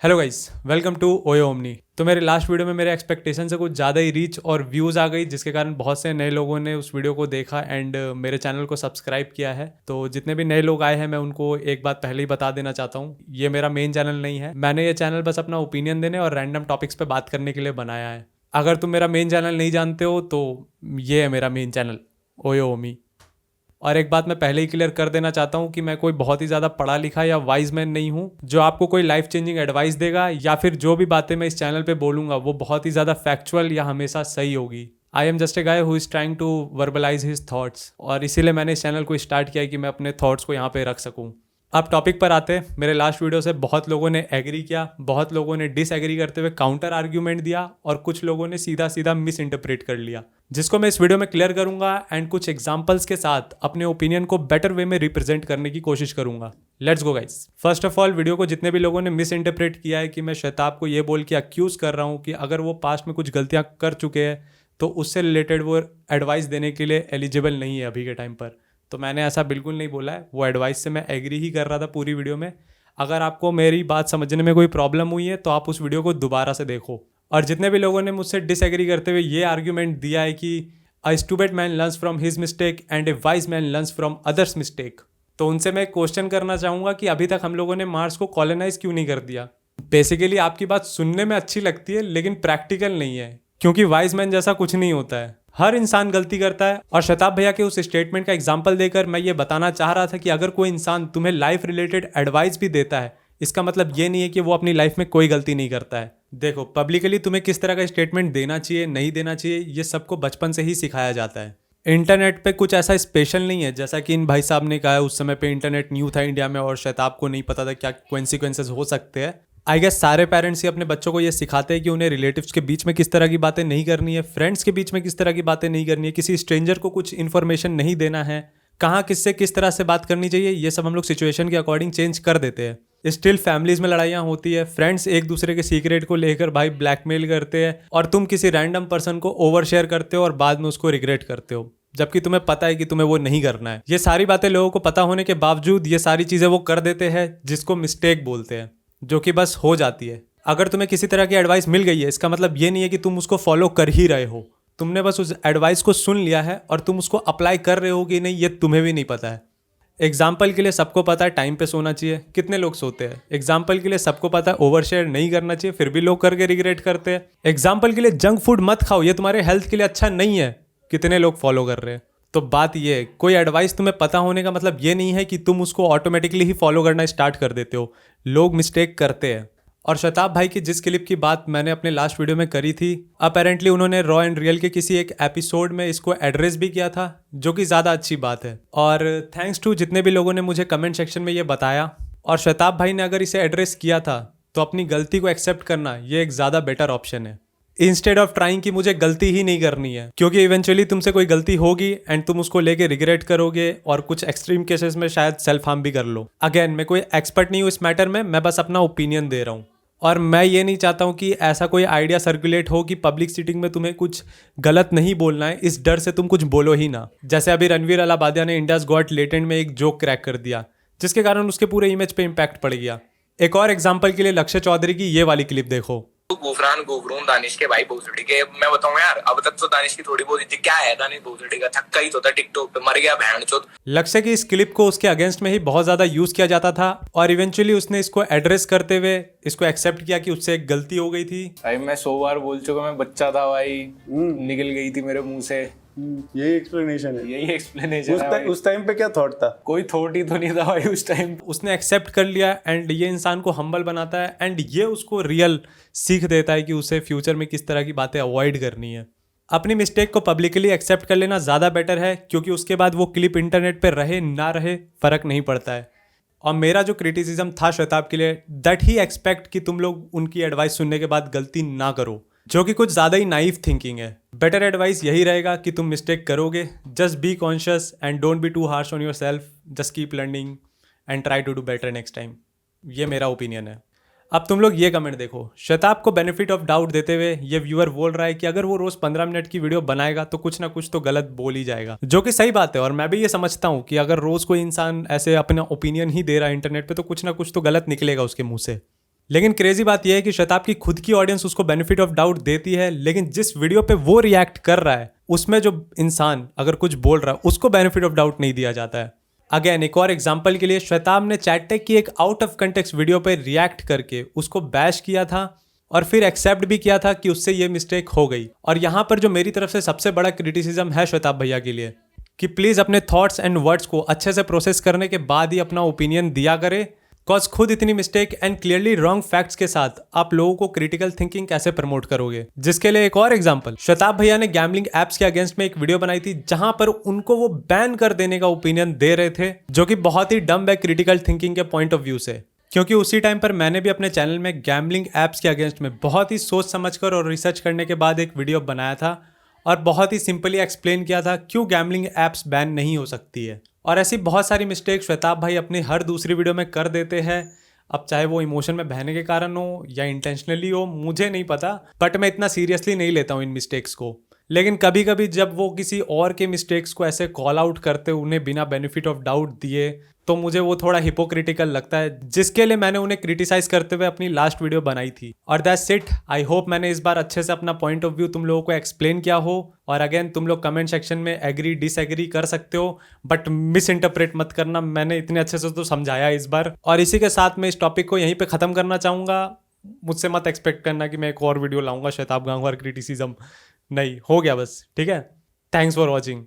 Hello guys, welcome to Oyo Omni. तो मेरे last video में मेरे एक्सपेक्टेशन से कुछ ज़्यादा ही रीच और व्यूज़ आ गई, जिसके कारण बहुत से नए लोगों ने उस वीडियो को देखा एंड मेरे चैनल को सब्सक्राइब किया है। तो जितने भी नए लोग आए हैं मैं उनको एक बात पहले ही बता देना चाहता हूँ, ये मेरा मेन चैनल नहीं है। मैंने ये चैनल बस अपना ओपिनियन देने और रैंडम टॉपिक्स पे बात करने के लिए बनाया है। अगर तुम मेरा मेन चैनल नहीं जानते हो तो ये है मेरा मेन चैनल ओयो ओमी। और एक बात मैं पहले ही क्लियर कर देना चाहता हूँ कि मैं कोई बहुत ही ज़्यादा पढ़ा लिखा या वाइज मैन नहीं हूँ जो आपको कोई लाइफ चेंजिंग एडवाइस देगा, या फिर जो भी बातें मैं इस चैनल पे बोलूँगा वो बहुत ही ज़्यादा फैक्चुअल या हमेशा सही होगी। I am just a guy who is trying to verbalise his thoughts, और इसीलिए मैंने इस चैनल को स्टार्ट किया है कि मैं अपने थॉट्स को यहाँ पे रख सकूँ। अब टॉपिक पर आते हैं। मेरे लास्ट वीडियो से बहुत लोगों ने एग्री किया, बहुत लोगों ने डिसएग्री करते हुए काउंटर आर्ग्यूमेंट दिया, और कुछ लोगों ने सीधा सीधा मिस इंटरप्रेट कर लिया, जिसको मैं इस वीडियो में क्लियर करूंगा एंड कुछ एग्जांपल्स के साथ अपने ओपिनियन को बेटर वे में रिप्रेजेंट करने की कोशिश करूंगा। Let's go guys. First of all, video को जितने भी लोगों ने मिस इंटरप्रेट किया है कि मैं शताब को ये बोल के अक्यूज कर रहा हूँ कि अगर वो पास्ट में कुछ गलतियाँ कर चुके हैं तो उससे रिलेटेड वो एडवाइस देने के लिए एलिजिबल नहीं है अभी के टाइम पर, तो मैंने ऐसा बिल्कुल नहीं बोला है। वो एडवाइस से मैं एग्री ही कर रहा था पूरी वीडियो में। अगर आपको मेरी बात समझने में कोई प्रॉब्लम हुई है तो आप उस वीडियो को दोबारा से देखो। और जितने भी लोगों ने मुझसे डिसएग्री करते हुए ये आर्ग्यूमेंट दिया है कि a stupid man learns from his mistake and A wise man learns from others mistake, तो उनसे मैं क्वेश्चन करना चाहूँगा कि अभी तक हम लोगों ने मार्स को कॉलोनाइज क्यों नहीं कर दिया। बेसिकली आपकी बात सुनने में अच्छी लगती है लेकिन प्रैक्टिकल नहीं है, क्योंकि वाइज मैन जैसा कुछ नहीं होता है। हर इंसान गलती करता है, और शताब भैया के उस स्टेटमेंट का एग्जाम्पल देकर मैं ये बताना चाह रहा था कि अगर कोई इंसान तुम्हें लाइफ रिलेटेड एडवाइस भी देता है, इसका मतलब ये नहीं है कि वो अपनी लाइफ में कोई गलती नहीं करता है। देखो, पब्लिकली तुम्हें किस तरह का स्टेटमेंट देना चाहिए नहीं देना चाहिए ये सबको बचपन से ही सिखाया जाता है। इंटरनेट पे कुछ ऐसा स्पेशल नहीं है, जैसा कि इन भाई साहब ने कहा है उस समय पे इंटरनेट न्यू था इंडिया में और शताब को नहीं पता था क्या कॉन्सिक्वेंसेस हो सकते हैं। आई गेस सारे पेरेंट्स ही अपने बच्चों को ये सिखाते हैं कि उन्हें रिलेटिव्स के बीच में किस तरह की बातें नहीं करनी है, फ्रेंड्स के बीच में किस तरह की बातें नहीं करनी है, किसी स्ट्रेंजर को कुछ इन्फॉर्मेशन नहीं देना है, कहाँ किससे किस तरह से बात करनी चाहिए, ये सब हम लोग सिचुएशन के अकॉर्डिंग चेंज कर देते हैं। स्टिल फैमिलीज में लड़ाइयाँ होती है, फ्रेंड्स एक दूसरे के सीक्रेट को लेकर भाई ब्लैकमेल करते हैं, और तुम किसी रैंडम पर्सन को ओवर शेयर करते हो और बाद में उसको रिग्रेट करते हो, जबकि तुम्हें पता है कि तुम्हें वो नहीं करना है। ये सारी बातें लोगों को पता होने के बावजूद ये सारी चीज़ें वो कर देते हैं, जिसको मिस्टेक बोलते हैं, जो कि बस हो जाती है। अगर तुम्हें किसी तरह की एडवाइस मिल गई है, इसका मतलब ये नहीं है कि तुम उसको फॉलो कर ही रहे हो। तुमने बस उस एडवाइस को सुन लिया है और तुम उसको अप्लाई कर रहे हो कि नहीं ये तुम्हें भी नहीं पता है। एग्जाम्पल के लिए सबको पता है टाइम पे सोना चाहिए, कितने लोग सोते हैं। एग्जाम्पल के लिए सबको पता है ओवर शेयर नहीं करना चाहिए, फिर भी लोग करके रिग्रेट करते हैं। एग्जाम्पल के लिए जंक फूड मत खाओ, ये तुम्हारे हेल्थ के लिए अच्छा नहीं है, कितने लोग फॉलो कर रहे हैं। तो बात ये है, कोई एडवाइस तुम्हें पता होने का मतलब ये नहीं है कि तुम उसको ऑटोमेटिकली ही फॉलो करना स्टार्ट कर देते हो। लोग मिस्टेक करते हैं। और शताब भाई की जिस क्लिप की बात मैंने अपने लास्ट वीडियो में करी थी, अपेरेंटली उन्होंने रॉ एंड रियल के किसी एक एपिसोड में इसको एड्रेस भी किया था, जो कि ज़्यादा अच्छी बात है। और थैंक्स टू जितने भी लोगों ने मुझे कमेंट सेक्शन में ये बताया। और शताब भाई ने अगर इसे एड्रेस किया था तो अपनी गलती को एक्सेप्ट करना ये एक ज़्यादा बेटर ऑप्शन है, इंस्टेड ऑफ ट्राइंग कि मुझे गलती ही नहीं करनी है, क्योंकि इवेंचुअली तुमसे कोई गलती होगी एंड तुम उसको लेके रिग्रेट करोगे, और कुछ एक्सट्रीम केसेस में शायद सेल्फ हार्म भी कर लो। अगेन, मैं कोई एक्सपर्ट नहीं हूँ इस मैटर में, मैं बस अपना ओपिनियन दे रहा हूँ। और मैं ये नहीं चाहता हूँ कि ऐसा कोई आइडिया सर्कुलेट हो कि पब्लिक सीटिंग में तुम्हें कुछ गलत नहीं बोलना है, इस डर से तुम कुछ बोलो ही ना। जैसे अभी रणवीर अलाहाबादिया ने इंडियाज गॉट लेटेंट में एक जोक क्रैक कर दिया, जिसके कारण उसके पूरे इमेज पे इम्पैक्ट पड़ गया। एक और एग्जाम्पल के लिए लक्ष्य चौधरी की ये वाली क्लिप देखो। गुफरान गुफरून दानिश के भाई भोसड़ी के, मैं बताऊं यार, अब तक तो दानिश की थोड़ी बहुत इज्जत क्या है, दानिश भोसड़ी का छक्का ही तो था टिकटॉक पे, मर गया बहन चोद। लक्ष्य की इस क्लिप को उसके अगेंस्ट में ही बहुत ज्यादा यूज किया जाता था, और इवेंचुअली उसने इसको एड्रेस करते हुए इसको एक्सेप्ट किया कि उससे एक गलती हो गई थी। भाई मैं 100 बार बोल चुका, मैं बच्चा था भाई, निकल गई थी मेरे मुंह से। यही एक्सप्लेनेशन है, यही एक्सप्लेनेशन है। उस टाइम पे क्या थॉट था? कोई थॉट ही तो नहीं था भाई उस टाइम। उसने एक्सेप्ट कर लिया, एंड ये इंसान को हम्बल बनाता है, एंड ये उसको रियल सीख देता है कि उसे फ्यूचर में किस तरह की बातें अवॉइड करनी है। अपनी मिस्टेक को पब्लिकली एक्सेप्ट कर लेना ज़्यादा बेटर है, क्योंकि उसके बाद वो क्लिप इंटरनेट पे रहे ना रहे फ़र्क नहीं पड़ता है। और मेरा जो क्रिटिसिज्म था शताब के लिए, दैट ही एक्सपेक्ट कि तुम लोग उनकी एडवाइस सुनने के बाद गलती ना करो, जो कि कुछ ज़्यादा ही नाइव थिंकिंग है। बेटर एडवाइस यही रहेगा कि तुम मिस्टेक करोगे, just be conscious and don't be too harsh on yourself, just keep learning and try to do better next time. ये मेरा ओपिनियन है। अब तुम लोग ये कमेंट देखो, शताब को बेनिफिट ऑफ डाउट देते हुए ये व्यूअर बोल रहा है कि अगर वो रोज 15 मिनट की वीडियो बनाएगा तो कुछ ना कुछ तो गलत बोल ही जाएगा, जो कि सही बात है। और मैं भी ये समझता हूँ कि अगर रोज कोई इंसान ऐसे अपना ओपिनियन ही दे रहा है इंटरनेट पे तो कुछ ना कुछ तो गलत निकलेगा उसके मुंह से। लेकिन क्रेजी बात यह है कि शताब की खुद की ऑडियंस उसको बेनिफिट ऑफ डाउट देती है, लेकिन जिस वीडियो पे वो रिएक्ट कर रहा है उसमें जो इंसान अगर कुछ बोल रहा है उसको बेनिफिट ऑफ डाउट नहीं दिया जाता है। अगेन एक और एग्जांपल के लिए, श्वेताब ने चैटटेक की एक आउट ऑफ कंटेक्स्ट वीडियो पे रिएक्ट करके उसको बैश किया था और फिर एक्सेप्ट भी किया था कि उससे ये मिस्टेक हो गई। और यहाँ पर जो मेरी तरफ से सबसे बड़ा क्रिटिसिज्म है श्वेताब भैया के लिए कि प्लीज़ अपने थॉट्स एंड वर्ड्स को अच्छे से प्रोसेस करने के बाद ही अपना ओपिनियन दिया करे, कॉज खुद इतनी mistake and clearly wrong facts के साथ आप लोगों को क्रिटिकल थिंकिंग कैसे प्रमोट करोगे। जिसके लिए एक और एग्जांपल, श्वेताब भैया ने गैम्बलिंग एप्स के अगेंस्ट में एक वीडियो बनाई थी जहां पर उनको वो बैन कर देने का ओपिनियन दे रहे थे, जो कि बहुत ही डम्ब है क्रिटिकल थिंकिंग के पॉइंट ऑफ व्यू से। क्योंकि उसी टाइम पर मैंने भी अपने चैनल में गैम्बलिंग एप्स के अगेंस्ट में बहुत ही सोच समझकर और रिसर्च करने के बाद एक वीडियो बनाया था और बहुत ही सिंपली एक्सप्लेन किया था क्यों गैम्बलिंग एप्स बैन नहीं हो सकती है। और ऐसी बहुत सारी मिस्टेक श्वेताब भाई अपनी हर दूसरी वीडियो में कर देते हैं। अब चाहे वो इमोशन में बहने के कारण हो या इंटेंशनली हो, मुझे नहीं पता, बट मैं इतना सीरियसली नहीं लेता हूँ इन मिस्टेक्स को। लेकिन कभी कभी जब वो किसी और के मिस्टेक्स को ऐसे कॉल आउट करते उन्हें बिना बेनिफिट ऑफ डाउट दिए, तो मुझे वो थोड़ा हिपोक्रिटिकल लगता है, जिसके लिए मैंने उन्हें क्रिटिसाइज करते हुए अपनी लास्ट वीडियो बनाई थी। और दैट्स इट। आई होप मैंने इस बार अच्छे से अपना पॉइंट ऑफ व्यू तुम लोगों को एक्सप्लेन किया हो। और अगेन तुम लोग कमेंट सेक्शन में एग्री डिसएग्री कर सकते हो, बट मिस इंटरप्रेट मत करना। मैंने इतने अच्छे से तो समझाया इस बार। और इसी के साथ मैं इस टॉपिक को यहीं पर ख़त्म करना चाहूँगा। मुझसे मत एक्सपेक्ट करना कि मैं एक और वीडियो लाऊंगा श्वेताब गांगवार क्रिटिसिज्म, नहीं, हो गया बस, ठीक है। Thanks for watching.